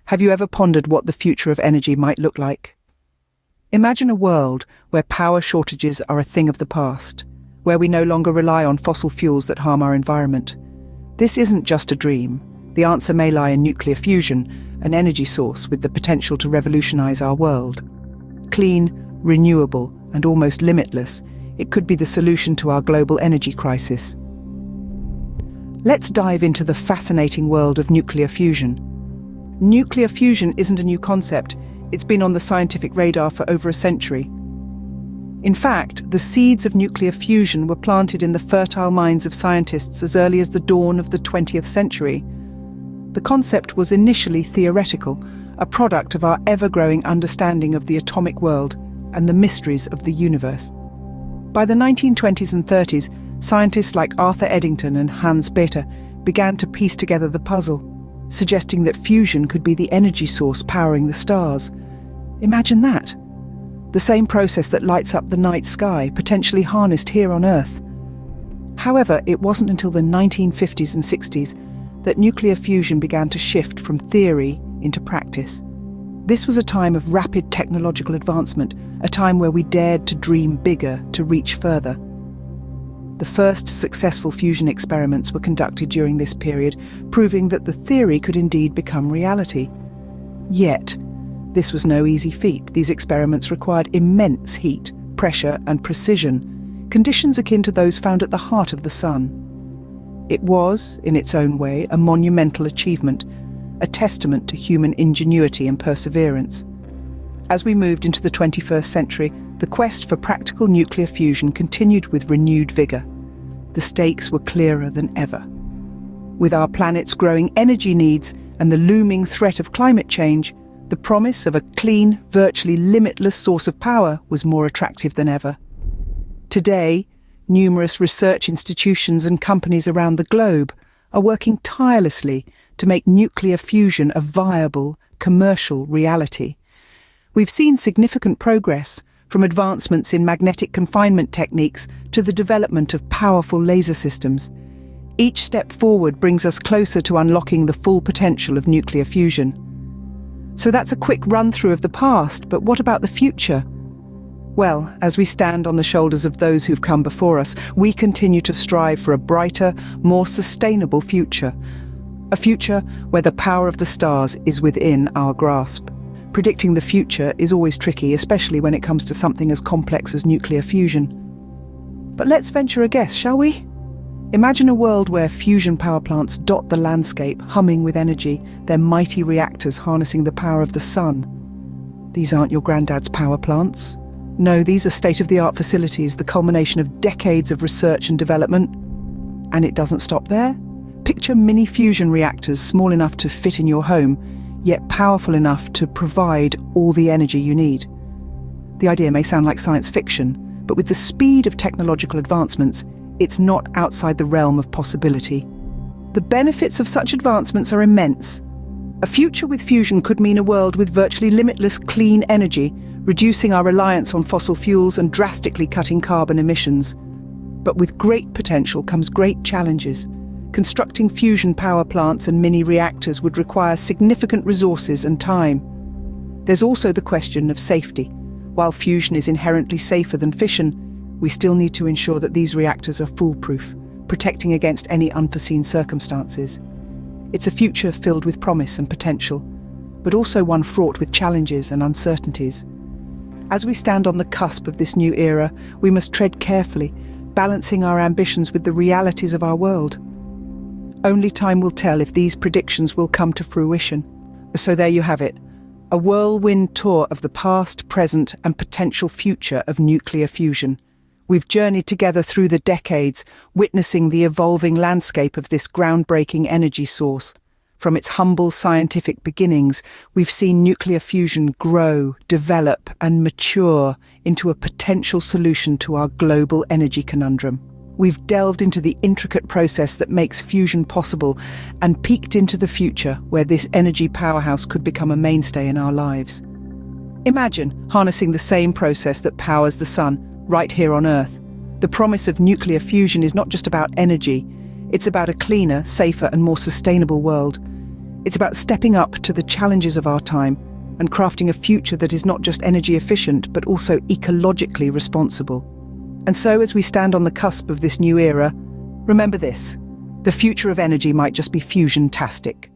Have you ever pondered what the future of energy might look like? Imagine a world where power shortages are a thing of the past, where we no longer rely on fossil fuels that harm our environment. This isn't just a dream. The answer may lie in nuclear fusion, an energy source with the potential to revolutionize our world. Clean, renewable, and almost limitless, it could be the solution to our global energy crisis. Let's dive into the fascinating world of nuclear fusion. Nuclear fusion isn't a new concept. It's been on the scientific radar for over a century. In fact, the seeds of nuclear fusion were planted in the fertile minds of scientists as early as the dawn of the 20th century. The concept was initially theoretical, a product of our ever-growing understanding of the atomic world and the mysteries of the universe. By the 1920s and 30s, scientists like Arthur Eddington and Hans Bethe began to piece together the puzzle, suggesting that fusion could be the energy source powering the stars. Imagine that! The same process that lights up the night sky, potentially harnessed here on Earth. However, it wasn't until the 1950s and 60s that nuclear fusion began to shift from theory into practice. This was a time of rapid technological advancement, a time where we dared to dream bigger, to reach further. The first successful fusion experiments were conducted during this period, proving that the theory could indeed become reality. Yet, this was no easy feat. These experiments required immense heat, pressure, and precision, conditions akin to those found at the heart of the Sun. It was, in its own way, a monumental achievement, a testament to human ingenuity and perseverance. As we moved into the 21st century, the quest for practical nuclear fusion continued with renewed vigor. The stakes were clearer than ever. With our planet's growing energy needs and the looming threat of climate change, the promise of a clean, virtually limitless source of power was more attractive than ever. Today, numerous research institutions and companies around the globe are working tirelessly to make nuclear fusion a viable, commercial reality. We've seen significant progress, from advancements in magnetic confinement techniques to the development of powerful laser systems. Each step forward brings us closer to unlocking the full potential of nuclear fusion. So that's a quick run-through of the past, but what about the future? Well, as we stand on the shoulders of those who've come before us, we continue to strive for a brighter, more sustainable future. A future where the power of the stars is within our grasp. Predicting the future is always tricky, especially when it comes to something as complex as nuclear fusion. But let's venture a guess, shall we? Imagine a world where fusion power plants dot the landscape, humming with energy, their mighty reactors harnessing the power of the sun. These aren't your granddad's power plants. No, these are state-of-the-art facilities, the culmination of decades of research and development. And it doesn't stop there. Picture mini fusion reactors small enough to fit in your home, yet powerful enough to provide all the energy you need. The idea may sound like science fiction, but with the speed of technological advancements, it's not outside the realm of possibility. The benefits of such advancements are immense. A future with fusion could mean a world with virtually limitless clean energy, reducing our reliance on fossil fuels and drastically cutting carbon emissions. But with great potential comes great challenges. Constructing fusion power plants and mini reactors would require significant resources and time. There's also the question of safety. While fusion is inherently safer than fission, we still need to ensure that these reactors are foolproof, protecting against any unforeseen circumstances. It's a future filled with promise and potential, but also one fraught with challenges and uncertainties. As we stand on the cusp of this new era, we must tread carefully, balancing our ambitions with the realities of our world. Only time will tell if these predictions will come to fruition. So there you have it, a whirlwind tour of the past, present, and potential future of nuclear fusion. We've journeyed together through the decades, witnessing the evolving landscape of this groundbreaking energy source. From its humble scientific beginnings, we've seen nuclear fusion grow, develop, and mature into a potential solution to our global energy conundrum. We've delved into the intricate process that makes fusion possible and peeked into the future where this energy powerhouse could become a mainstay in our lives. Imagine harnessing the same process that powers the sun right here on Earth. The promise of nuclear fusion is not just about energy, it's about a cleaner, safer, and more sustainable world. It's about stepping up to the challenges of our time and crafting a future that is not just energy efficient, but also ecologically responsible. And so, as we stand on the cusp of this new era, remember this: the future of energy might just be fusion-tastic.